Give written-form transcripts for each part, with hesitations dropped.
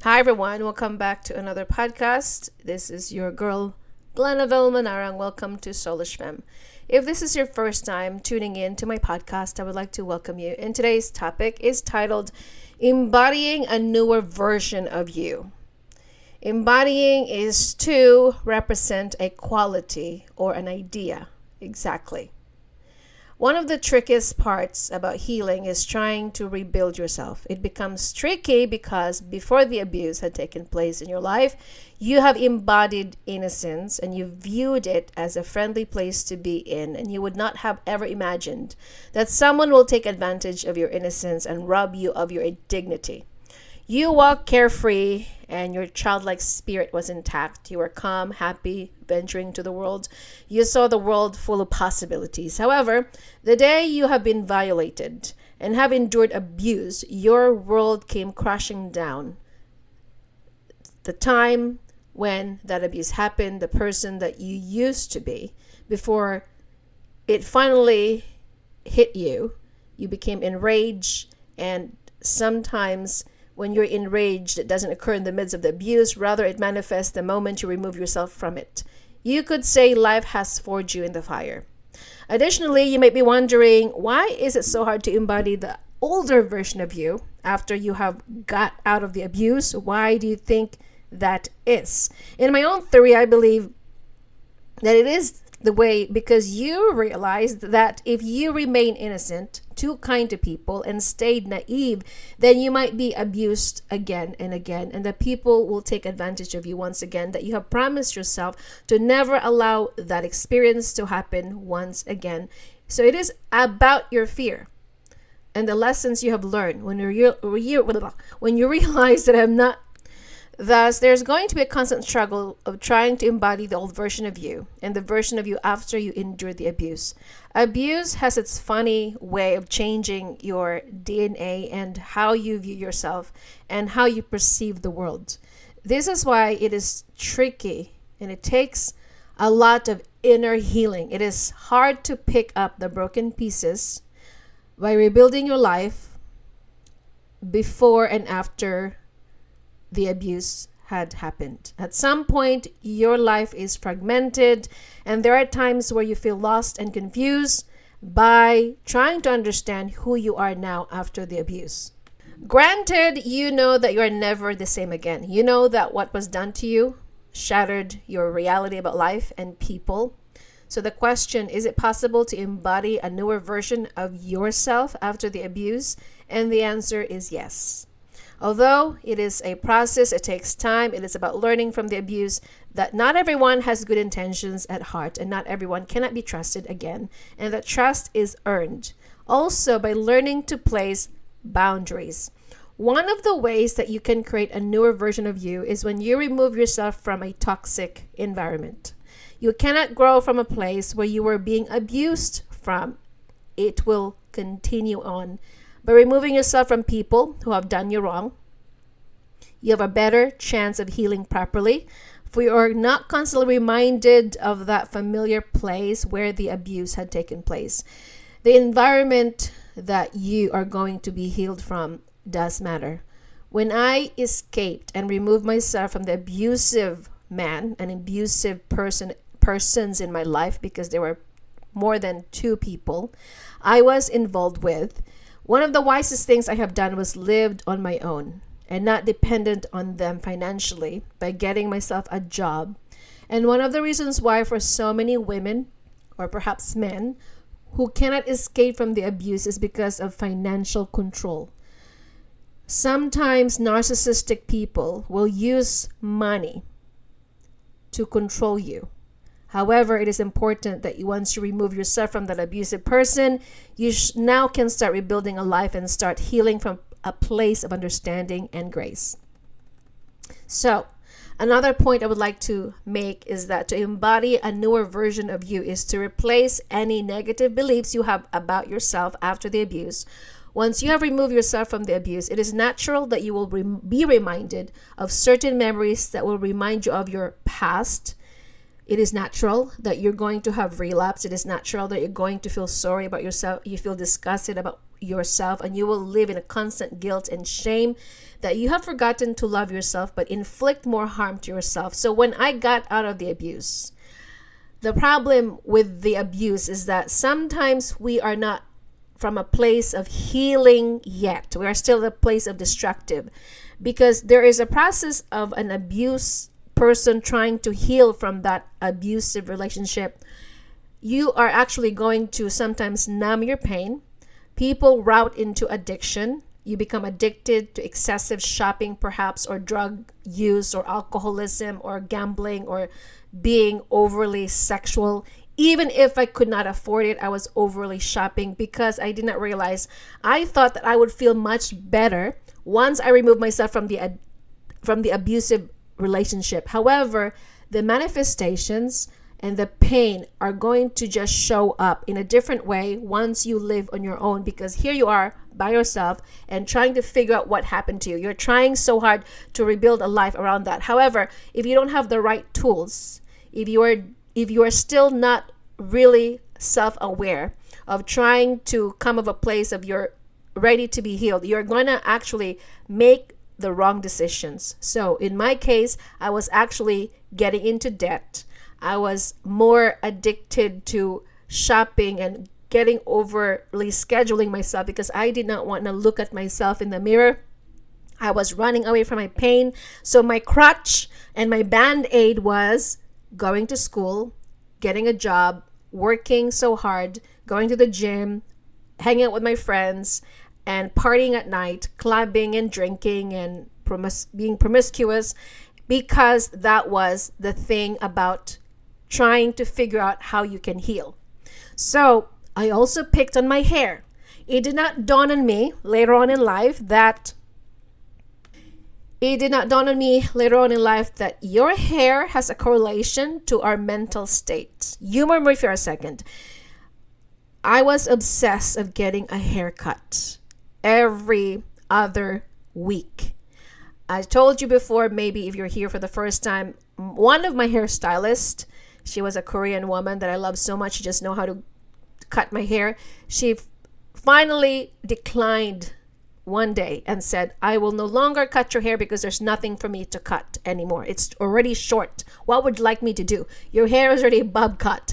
Hi everyone, welcome back to another podcast. This is your girl, Glenna Manarang. Welcome to Soulishfemme. If this is your first time tuning in to my podcast, I would like to welcome you. And today's topic is titled, Embodying a Newer Version of You. Embodying is to represent a quality or an idea. Exactly. One of the trickiest parts about healing is trying to rebuild yourself. It becomes tricky because before the abuse had taken place in your life, you have embodied innocence and you viewed it as a friendly place to be in, and you would not have ever imagined that someone will take advantage of your innocence and rob you of your dignity. You walk carefree and your childlike spirit was intact. You were calm, happy, venturing to the world. You saw the world full of possibilities. However, the day you have been violated and have endured abuse, your world came crashing down. The time when that abuse happened, the person that you used to be, before it finally hit you, you became enraged, and sometimes when you're enraged, it doesn't occur in the midst of the abuse. Rather, it manifests the moment you remove yourself from it. You could say life has forged you in the fire. Additionally, you might be wondering, why is it so hard to embody the older version of you after you have got out of the abuse? Why do you think that is? In my own theory, I believe that it is the way because you realized that if you remain innocent, too kind to people, and stayed naive, then you might be abused again and again, and the people will take advantage of you once again, that you have promised yourself to never allow that experience to happen once again. So it is about your fear and the lessons you have learned when you realize that I'm not. Thus, there's going to be a constant struggle of trying to embody the old version of you and the version of you after you endured the abuse. Abuse has its funny way of changing your DNA and how you view yourself and how you perceive the world. This is why it is tricky and it takes a lot of inner healing. It is hard to pick up the broken pieces by rebuilding your life before and after the abuse had happened. At some point, your life is fragmented, and there are times where you feel lost and confused by trying to understand who you are now after the abuse. Granted, you know that you are never the same again. You know that what was done to you shattered your reality about life and people. So the question, is it possible to embody a newer version of yourself after the abuse? And the answer is yes. Although it is a process, it takes time, it is about learning from the abuse that not everyone has good intentions at heart and not everyone cannot be trusted again, and that trust is earned. Also, by learning to place boundaries. One of the ways that you can create a newer version of you is when you remove yourself from a toxic environment. You cannot grow from a place where you were being abused from. It will continue on. By removing yourself from people who have done you wrong, you have a better chance of healing properly, for you are not constantly reminded of that familiar place where the abuse had taken place. The environment that you are going to be healed from does matter. When I escaped and removed myself from the abusive man and abusive persons in my life, because there were more than two people I was involved with, one of the wisest things I have done was lived on my own and not dependent on them financially by getting myself a job. And one of the reasons why for so many women, or perhaps men, who cannot escape from the abuse is because of financial control. Sometimes narcissistic people will use money to control you. However, it is important that once you remove yourself from that abusive person, you now can start rebuilding a life and start healing from a place of understanding and grace. So, another point I would like to make is that to embody a newer version of you is to replace any negative beliefs you have about yourself after the abuse. Once you have removed yourself from the abuse, it is natural that you will be reminded of certain memories that will remind you of your past. It is natural that you're going to have relapse. It is natural that you're going to feel sorry about yourself. You feel disgusted about yourself, and you will live in a constant guilt and shame that you have forgotten to love yourself, but inflict more harm to yourself. So when I got out of the abuse, the problem with the abuse is that sometimes we are not from a place of healing yet. We are still at a place of destructive, because there is a process of an abuse person trying to heal from that abusive relationship. You are actually going to sometimes numb your pain. People route into addiction. You become addicted to excessive shopping, perhaps, or drug use, or alcoholism, or gambling, or being overly sexual. Even if I could not afford it, I was overly shopping because I did not realize. I thought that I would feel much better once I removed myself from the abusive relationship. However, the manifestations and the pain are going to just show up in a different way once you live on your own, because here you are by yourself and trying to figure out what happened to you. You're trying so hard to rebuild a life around that. However, if you don't have the right tools, if you are still not really self-aware of trying to come of a place of you're ready to be healed, you're going to actually make the wrong decisions. So in my case, I was actually getting into debt. I was more addicted to shopping and getting overly scheduling myself because I did not want to look at myself in the mirror. I was running away from my pain. So my crutch and my band-aid was going to school, getting a job, working so hard, going to the gym, hanging out with my friends, and partying at night, clubbing and drinking and being promiscuous, because that was the thing about trying to figure out how you can heal. So I also picked on my hair. It did not dawn on me later on in life that your hair has a correlation to our mental state. Humor me for a second. I was obsessed of getting a haircut every other week. I told you before, maybe if you're here for the first time, one of my hairstylists, she was a Korean woman that I love so much. She just know how to cut my hair. She finally declined one day and said, I will no longer cut your hair because there's nothing for me to cut anymore. It's already short. What would you like me to do? Your hair is already bob cut.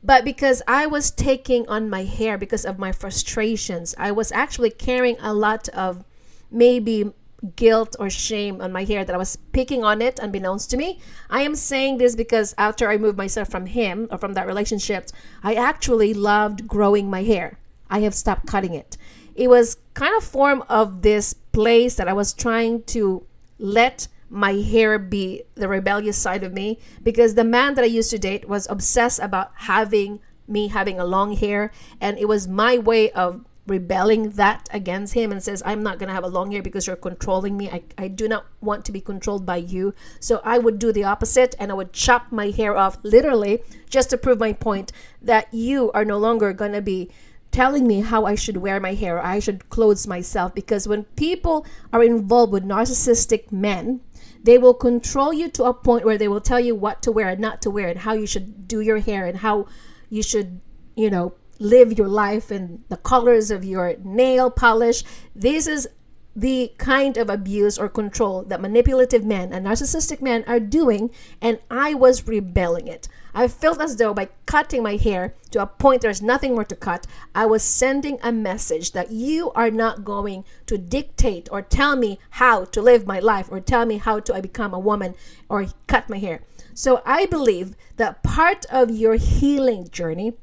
But because I was taking on my hair because of my frustrations, I was actually carrying a lot of maybe guilt or shame on my hair that I was picking on it unbeknownst to me. I am saying this because after I moved myself from him or from that relationship, I actually loved growing my hair. I have stopped cutting it. It was kind of form of this place that I was trying to let my hair be the rebellious side of me, because the man that I used to date was obsessed about having a long hair, and it was my way of rebelling that against him and says, I'm not going to have a long hair because you're controlling me. I do not want to be controlled by you. So I would do the opposite, and I would chop my hair off literally just to prove my point that you are no longer going to be telling me how I should wear my hair, or I should clothe myself. Because when people are involved with narcissistic men, they will control you to a point where they will tell you what to wear and not to wear, and how you should do your hair, and how you should, live your life, and the colors of your nail polish. This is the kind of abuse or control that manipulative men and narcissistic men are doing, and I was rebelling it. I felt as though by cutting my hair to a point there's nothing more to cut, I was sending a message that you are not going to dictate or tell me how to live my life, or tell me how to become a woman, or cut my hair. So I believe that part of your healing journey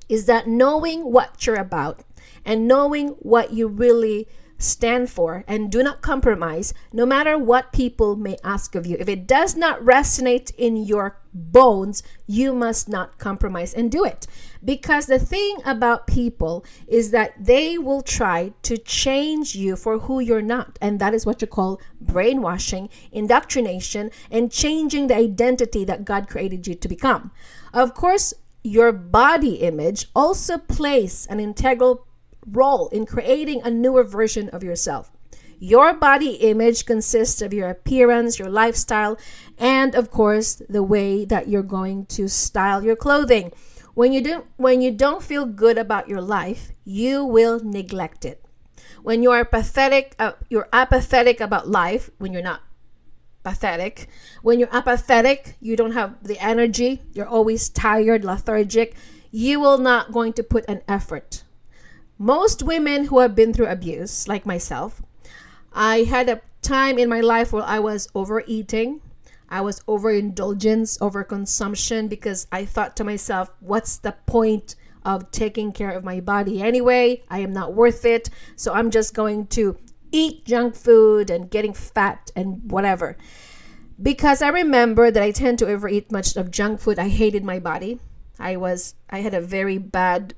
is that knowing what you're about and knowing what you really stand for, and do not compromise no matter what people may ask of you. If it does not resonate in your bones, you must not compromise and do it. Because the thing about people is that they will try to change you for who you're not, and that is what you call brainwashing, indoctrination, and changing the identity that God created you to become. Of course, your body image also plays an integral role in creating a newer version of yourself. Your body image consists of your appearance, your lifestyle, and of course, the way that you're going to style your clothing. When you don't feel good about your life, you will neglect it. When you're apathetic about life, when you're not pathetic. When you're apathetic, you don't have the energy, you're always tired, lethargic, you will not going to put an effort. Most women who have been through abuse, like myself, I had a time in my life where I was overeating, I was overindulgence, overconsumption, because I thought to myself, what's the point of taking care of my body anyway? I am not worth it, so I'm just going to eat junk food and getting fat and whatever. Because I remember that I tend to overeat much of junk food. I hated my body. I had a very bad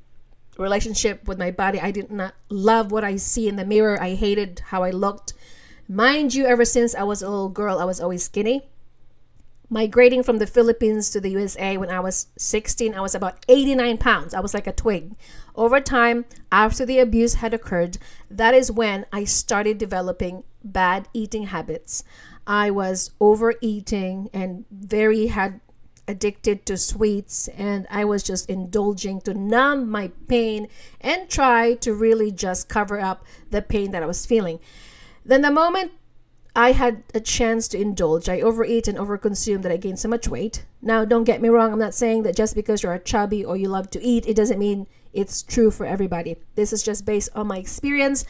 relationship with my body. I did not love what I see in the mirror. I hated how I looked. Mind you, ever since I was a little girl, I was always skinny. Migrating from the Philippines to the USA when I was 16, I was about 89 pounds. I was like a twig. Over time, after the abuse had occurred, that is when I started developing bad eating habits. I was overeating and had addicted to sweets, and I was just indulging to numb my pain and try to really just cover up the pain that I was feeling. Then the moment I had a chance to indulge, I overeat and overconsume that I gained so much weight. Now, don't get me wrong. I'm not saying that just because you're a chubby or you love to eat, it doesn't mean it's true for everybody. This is just based on my experience.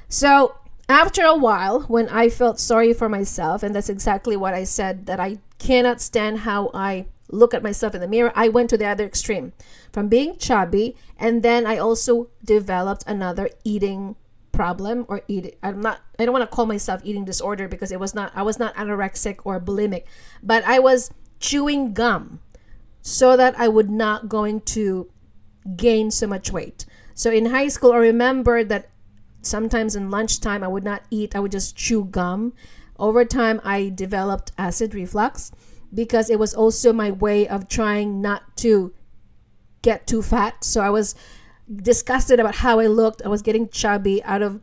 So after a while, when I felt sorry for myself, and that's exactly what I said, that I cannot stand how I look at myself in the mirror, I went to the other extreme from being chubby. And then I also developed another eating problem, or I don't want to call myself eating disorder, because I was not anorexic or bulimic, but I was chewing gum so that I would not going to gain so much weight. So in high school, I remember that sometimes in lunchtime I would not eat, I would just chew gum. Over time, I developed acid reflux, because it was also my way of trying not to get too fat. So I was disgusted about how I looked. I was getting chubby out of,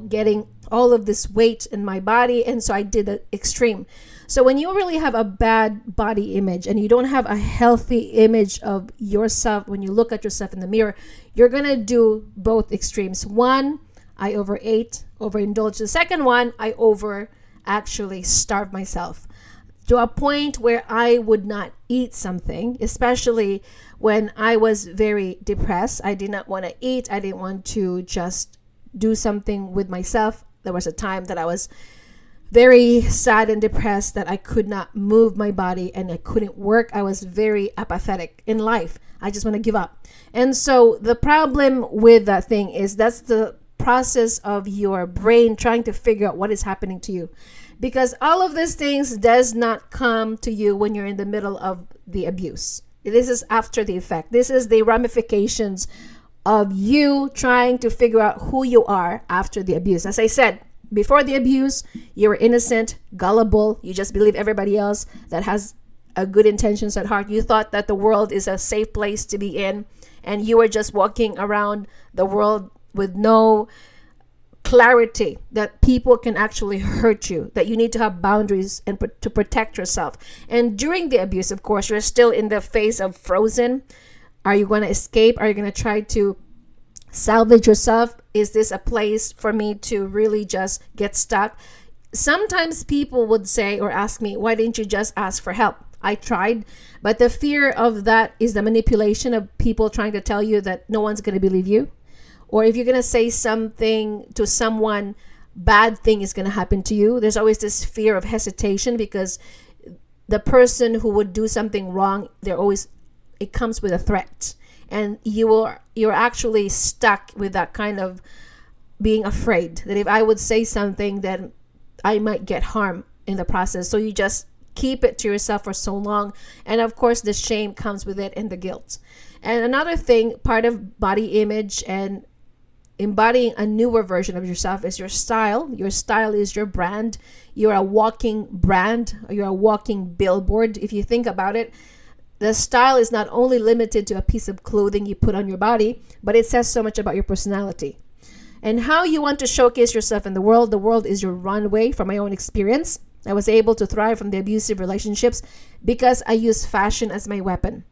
getting all of this weight in my body. And so I did the extreme. So when you really have a bad body image and you don't have a healthy image of yourself, when you look at yourself in the mirror, you're going to do both extremes. One, I overate, overindulged. The second one, I actually starved myself to a point where I would not eat something, especially when I was very depressed. I did not want to eat. I didn't want to just do something with myself. There was a time that I was very sad and depressed, that I could not move my body and I couldn't work. I was very apathetic in life. I just want to give up. And so the problem with that thing is that's the process of your brain trying to figure out what is happening to you. Because all of these things does not come to you when you're in the middle of the abuse. This is after the effect. This is the ramifications of you trying to figure out who you are after the abuse. As I said, before the abuse, you were innocent, gullible. You just believe everybody else that has a good intentions at heart. You thought that the world is a safe place to be in, and you were just walking around the world with no clarity that people can actually hurt you, that you need to have boundaries and to protect yourself. And during the abuse, of course, you're still in the phase of frozen. Are you going to escape? Are you going to try to salvage yourself? Is this a place for me to really just get stuck? Sometimes people would say or ask me, why didn't you just ask for help? I tried, but the fear of that is the manipulation of people trying to tell you that no one's going to believe you. Or if you're going to say something to someone, bad thing is going to happen to you. There's always this fear of hesitation, because the person who would do something wrong, it comes with a threat. And you're actually stuck with that kind of being afraid that if I would say something, then I might get harm in the process. So you just keep it to yourself for so long. And of course, the shame comes with it and the guilt. And another thing, part of body image and embodying a newer version of yourself is your style. Your style is your brand. You're a walking brand. You're a walking billboard. If you think about it, the style is not only limited to a piece of clothing you put on your body, but it says so much about your personality. and how you want to showcase yourself in the world. The world is your runway. From my own experience, I was able to thrive from the abusive relationships because I used fashion as my weapon.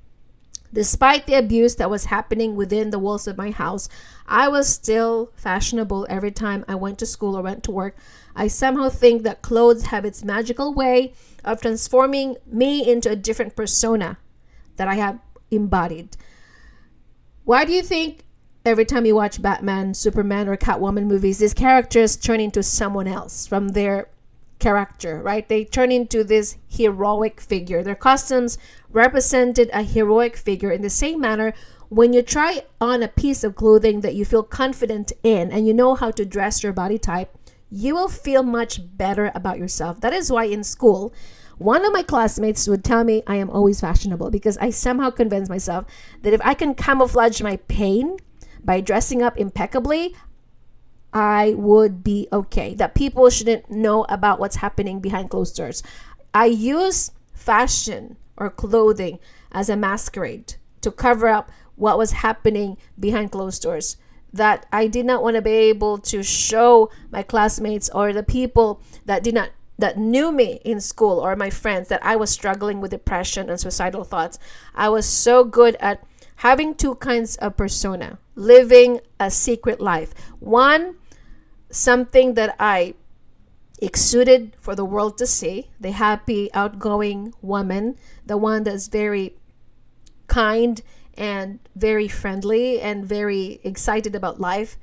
Despite the abuse that was happening within the walls of my house, I was still fashionable every time I went to school or went to work. I somehow think that clothes have its magical way of transforming me into a different persona that I have embodied. Why do you think every time you watch Batman, Superman, or Catwoman movies, these characters turn into someone else from their character, right? They turn into this heroic figure. Their costumes represented a heroic figure. In the same manner, when you try on a piece of clothing that you feel confident in and you know how to dress your body type, you will feel much better about yourself. That is why in school, one of my classmates would tell me I am always fashionable, because I somehow convinced myself that if I can camouflage my pain by dressing up impeccably, I would be okay. That people shouldn't know about what's happening behind closed doors. I use fashion or clothing as a masquerade to cover up what was happening behind closed doors, that I did not want to be able to show my classmates or the people that knew me in school or my friends that I was struggling with depression and suicidal thoughts. I was so good at having two kinds of persona, living a secret life. One, something that I exuded for the world to see, the happy, outgoing woman, the one that's very kind and very friendly and very excited about life.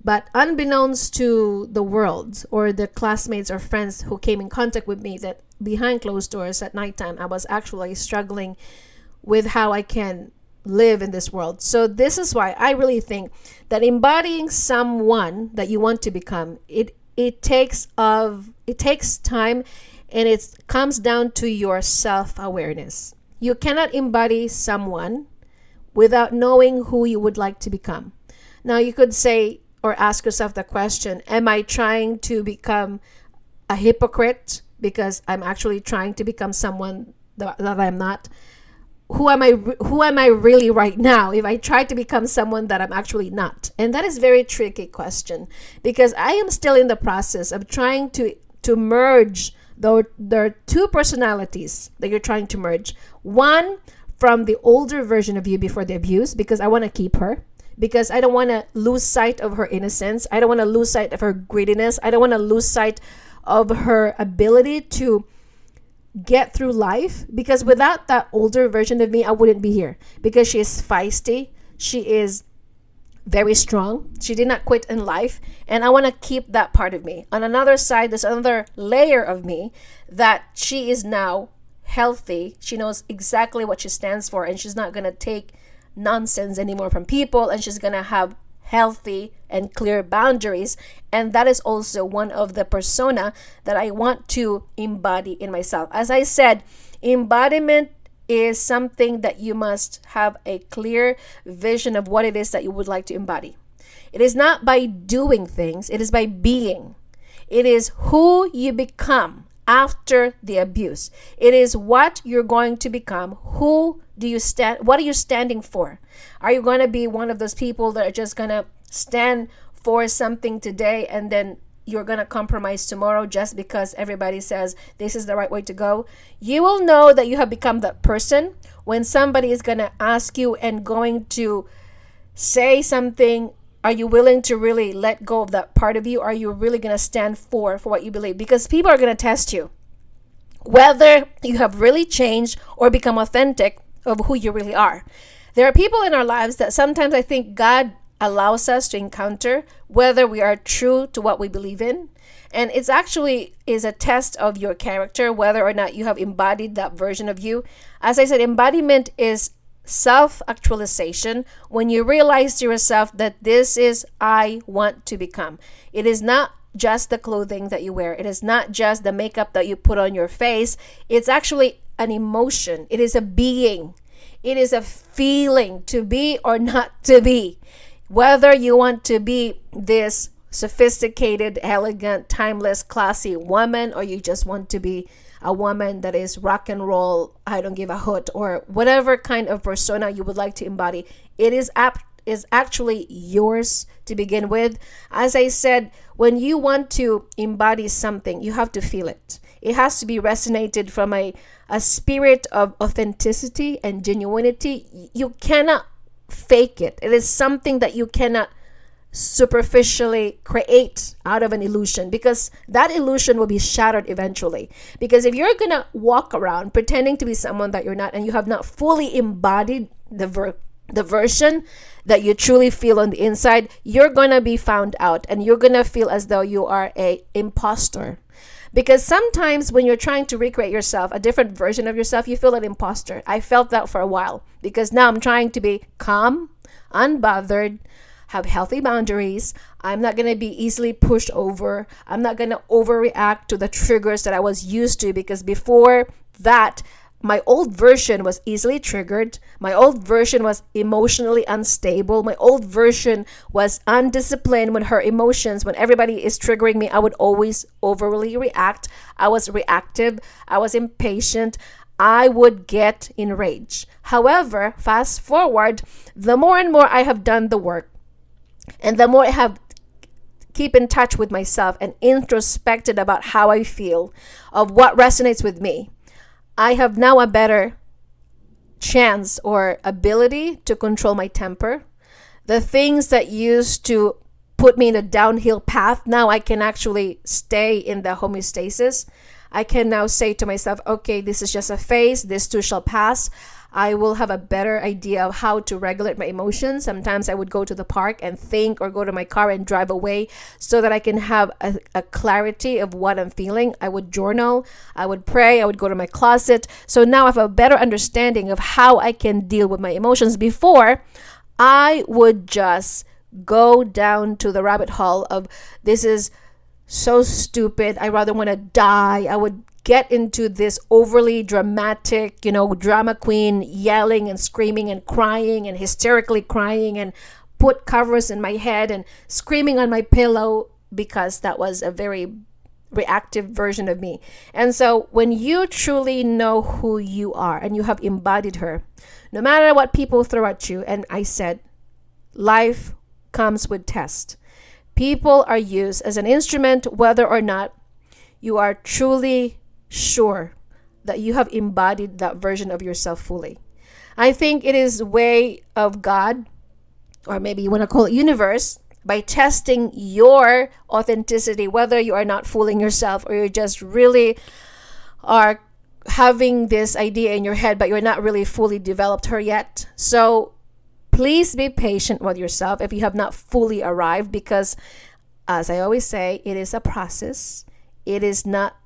But unbeknownst to the world or the classmates or friends who came in contact with me, that behind closed doors at nighttime, I was actually struggling with how I can live in this world. So this is why I really think that embodying someone that you want to become, it takes time, and it comes down to your self-awareness. You cannot embody someone without knowing who you would like to become. Now you could say or ask yourself the question, am I trying to become a hypocrite because I'm actually trying to become someone that I'm not? Who am I really right now if I try to become someone that I'm actually not? And that is a very tricky question, because I am still in the process of trying to merge. Though there are two personalities that you're trying to merge. One from the older version of you before the abuse, because I want to keep her, because I don't want to lose sight of her innocence. I don't want to lose sight of her greediness. I don't want to lose sight of her ability to get through life, because without that older version of me, I wouldn't be here, because she is feisty. She is very strong. She did not quit in life, and I want to keep that part of me. On another side, there's another layer of me that she is now healthy. She knows exactly what she stands for, and she's not going to take nonsense anymore from people, and she's going to have healthy and clear boundaries. And that is also one of the persona that I want to embody in myself. As I said, embodiment is something that you must have a clear vision of what it is that you would like to embody. It is not by doing things, it is by being. It is who you become after the abuse. It is what you're going to become. Who do you stand? What are you standing for? Are you going to be one of those people that are just going to stand for something today and then you're going to compromise tomorrow just because everybody says this is the right way to go? You will know that you have become that person when somebody is going to ask you and going to say something. Are you willing to really let go of that part of you? Are you really going to stand for what you believe? Because people are going to test you whether you have really changed or become authentic of who you really are. There are people in our lives that sometimes I think God allows us to encounter whether we are true to what we believe in. And it's actually is a test of your character, whether or not you have embodied that version of you. As I said, embodiment is self-actualization when you realize to yourself that this is I want to become. It is not just the clothing that you wear. It is not just the makeup that you put on your face. It's actually an emotion. It is a being. It is a feeling, to be or not to be. Whether you want to be this sophisticated, elegant, timeless, classy woman, or you just want to be a woman that is rock and roll, I don't give a hoot, or whatever kind of persona you would like to embody, it is is actually yours to begin with. As I said, when you want to embody something, you have to feel it. It has to be resonated from a spirit of authenticity and genuinity. You cannot fake it. It is something that you cannot superficially create out of an illusion, because that illusion will be shattered eventually. Because if you're gonna walk around pretending to be someone that you're not, and you have not fully embodied the version that you truly feel on the inside, you're gonna be found out, and you're gonna feel as though you are a imposter. Because sometimes when you're trying to recreate yourself, a different version of yourself, you feel an imposter. I felt that for a while, because now I'm trying to be calm, unbothered, have healthy boundaries. I'm not going to be easily pushed over. I'm not going to overreact to the triggers that I was used to, because before that, my old version was easily triggered. My old version was emotionally unstable. My old version was undisciplined when her emotions, when everybody is triggering me, I would always overly react. I was reactive. I was impatient. I would get enraged. However, fast forward, the more and more I have done the work, and the more I have keep in touch with myself and introspected about how I feel, of what resonates with me, I have now a better chance or ability to control my temper. The things that used to put me in a downhill path, now I can actually stay in the homeostasis. I can now say to myself, okay, this is just a phase. This too shall pass. I will have a better idea of how to regulate my emotions. Sometimes I would go to the park and think, or go to my car and drive away, so that I can have a clarity of what I'm feeling. I would journal, I would pray, I would go to my closet. So now I have a better understanding of how I can deal with my emotions. Before, I would just go down to the rabbit hole of, this is so stupid, I rather want to die. I would get into this overly dramatic, drama queen, yelling and screaming and crying and hysterically crying, and put covers in my head and screaming on my pillow, because that was a very reactive version of me. And so when you truly know who you are and you have embodied her, no matter what people throw at you, and I said, life comes with tests. People are used as an instrument, whether or not you are truly sure that you have embodied that version of yourself fully. I think it is a way of God, or maybe you want to call it universe, by testing your authenticity, whether you are not fooling yourself, or you just really are having this idea in your head, but you're not really fully developed her yet. So please be patient with yourself if you have not fully arrived, because as I always say, it is a process. It is not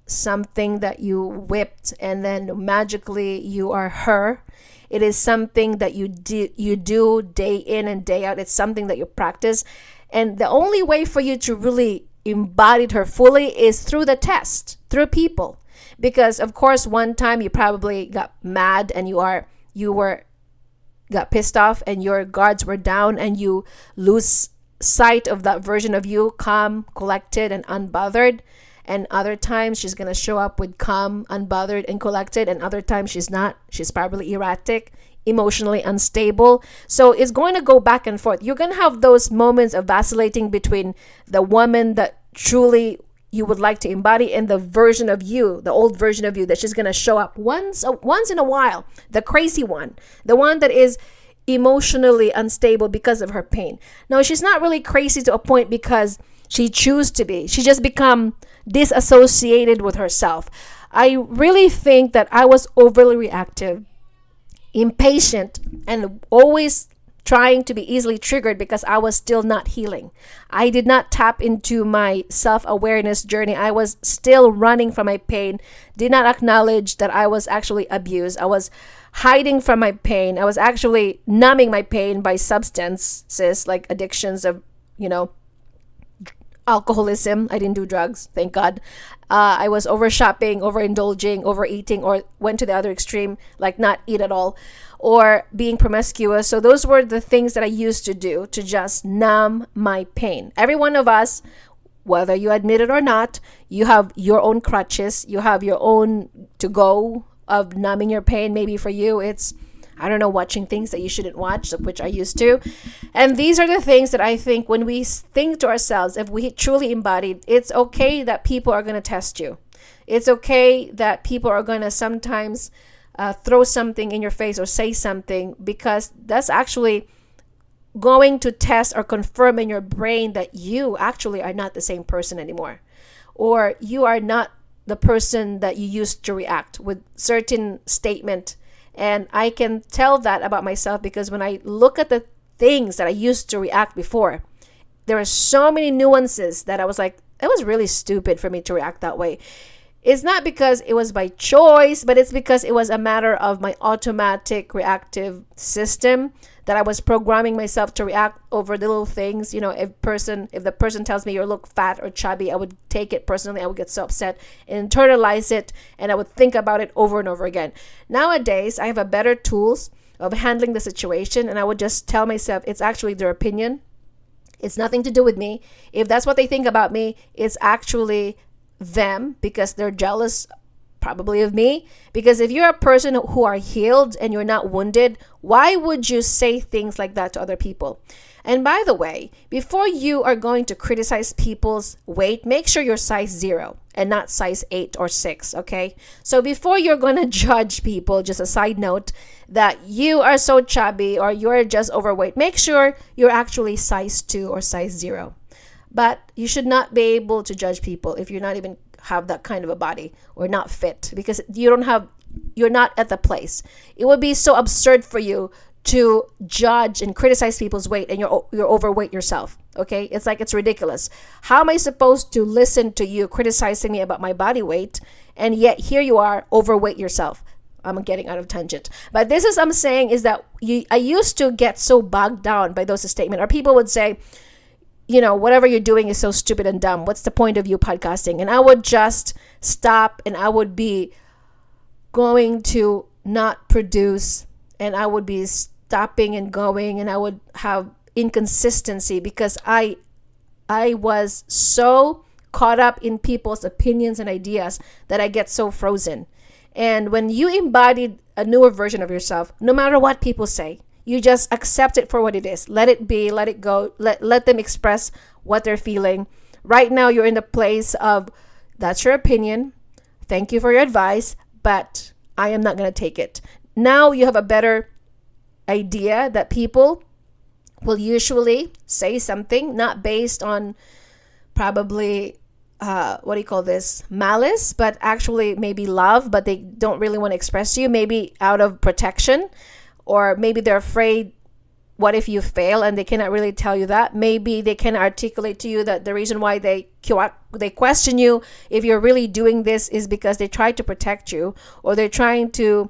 something that you whipped and then magically you are her. It is something that you do day in and day out. It's something that you practice. And the only way for you to really embody her fully is through the test, through people. Because of course, one time you probably got mad and got pissed off and your guards were down, and you lose sight of that version of you, calm, collected, and unbothered. And other times she's going to show up with calm, unbothered, and collected. And other times she's not. She's probably erratic, emotionally unstable. So it's going to go back and forth. You're going to have those moments of vacillating between the woman that truly you would like to embody and the version of you, the old version of you that she's going to show up once in a while. The crazy one. The one that is emotionally unstable because of her pain. No, she's not really crazy to a point because she chooses to be. She just become disassociated with herself. I really think that I was overly reactive, impatient, and always trying to be easily triggered because I was still not healing. I did not tap into my self-awareness journey. I was still running from my pain, did not acknowledge that I was actually abused. I was hiding from my pain. I was actually numbing my pain by substances like addictions of, alcoholism. I didn't do drugs, thank God. I was over shopping, overindulging, overeating, or went to the other extreme, like not eat at all, or being promiscuous. So those were the things that I used to do to just numb my pain. Every one of us, whether you admit it or not, you have your own crutches. You have your own to go of numbing your pain. Maybe for you, it's I don't know, watching things that you shouldn't watch, which I used to. And these are the things that I think when we think to ourselves, if we truly embodied, it's okay that people are going to test you. It's okay that people are going to sometimes throw something in your face or say something, because that's actually going to test or confirm in your brain that you actually are not the same person anymore, or you are not the person that you used to react with certain statement. And I can tell that about myself, because when I look at the things that I used to react before, there are so many nuances that I was like, it was really stupid for me to react that way. It's not because it was by choice, but it's because it was a matter of my automatic reactive system that I was programming myself to react over the little things. You know, if the person tells me you look fat or chubby, I would take it personally. I would get so upset and internalize it, and I would think about it over and over again. Nowadays, I have a better tools of handling the situation, and I would just tell myself it's actually their opinion. It's nothing to do with me. If that's what they think about me, it's actually them, because they're jealous probably of me. Because if you're a person who are healed and you're not wounded, why would you say things like that to other people? And by the way, before you are going to criticize people's weight, make sure you're size 0 and not size 8 or 6, okay? So before you're going to judge people, just a side note, that you are so chubby or you're just overweight, make sure you're actually size 2 or size 0. But you should not be able to judge people if you're not even have that kind of a body or not fit, because you're not at the place. It would be so absurd for you to judge and criticize people's weight and you're overweight yourself. Okay, it's like, it's ridiculous. How am I supposed to listen to you criticizing me about my body weight, and yet here you are overweight yourself? I'm getting out of tangent, but this is I'm saying is that I used to get so bogged down by those statements, or people would say, you know, whatever you're doing is so stupid and dumb. What's the point of you podcasting? And I would just stop, and I would be going to not produce, and I would be stopping and going, and I would have inconsistency because I was so caught up in people's opinions and ideas that I get so frozen. And when you embodied a newer version of yourself, no matter what people say, you just accept it for what it is. Let it be, let it go, let them express what they're feeling. Right now, you're in the place of, that's your opinion. Thank you for your advice, but I am not going to take it. Now you have a better idea that people will usually say something not based on probably, malice, but actually maybe love, but they don't really want to express to you, maybe out of protection. Or maybe they're afraid, what if you fail, and they cannot really tell you that. Maybe they can articulate to you that the reason why they question you if you're really doing this is because they try to protect you, or they're trying to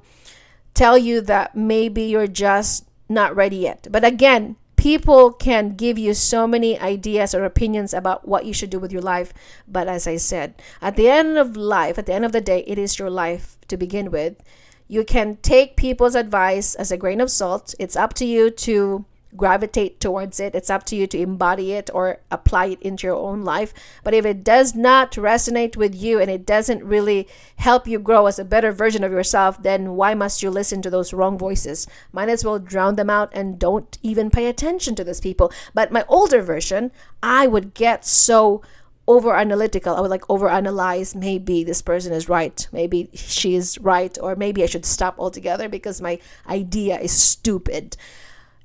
tell you that maybe you're just not ready yet. But again, people can give you so many ideas or opinions about what you should do with your life. But as I said, at the end of the day, it is your life to begin with. You can take people's advice as a grain of salt. It's up to you to gravitate towards it. It's up to you to embody it or apply it into your own life. But if it does not resonate with you and it doesn't really help you grow as a better version of yourself, then why must you listen to those wrong voices? Might as well drown them out and don't even pay attention to those people. But my older version, I would get so over analytical. I would overanalyze. Maybe this person is right. Maybe she is right. Or maybe I should stop altogether because my idea is stupid.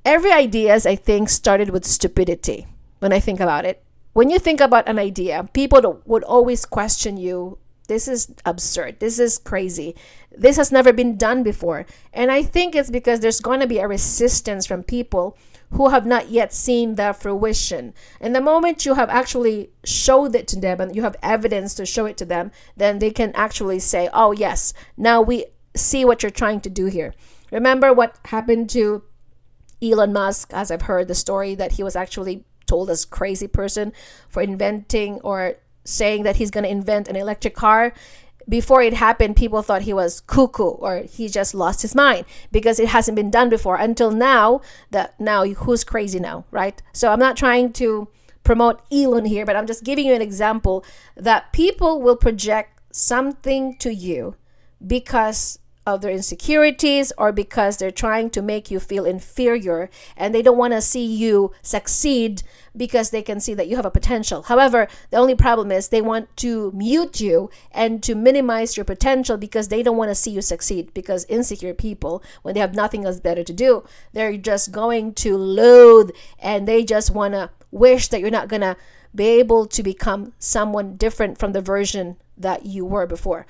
Every idea, I think, started with stupidity when I think about it. When you think about an idea, people would always question you. This is absurd. This is crazy. This has never been done before. And I think it's because there's going to be a resistance from people who have not yet seen the fruition. And the moment you have actually showed it to them and you have evidence to show it to them, then they can actually say, oh yes, now we see what you're trying to do here. Remember what happened to Elon Musk, as I've heard the story that he was actually told as crazy person for inventing or saying that he's going to invent an electric car. Before it happened, people thought he was cuckoo or he just lost his mind because it hasn't been done before. Until now, who's crazy now, right? So I'm not trying to promote Elon here, but I'm just giving you an example that people will project something to you because of their insecurities or because they're trying to make you feel inferior, and they don't want to see you succeed because they can see that you have a potential. However, the only problem is they want to mute you and to minimize your potential because they don't want to see you succeed. Because insecure people, when they have nothing else better to do, they're just going to loathe, and they just want to wish that you're not going to be able to become someone different from the version that you were before.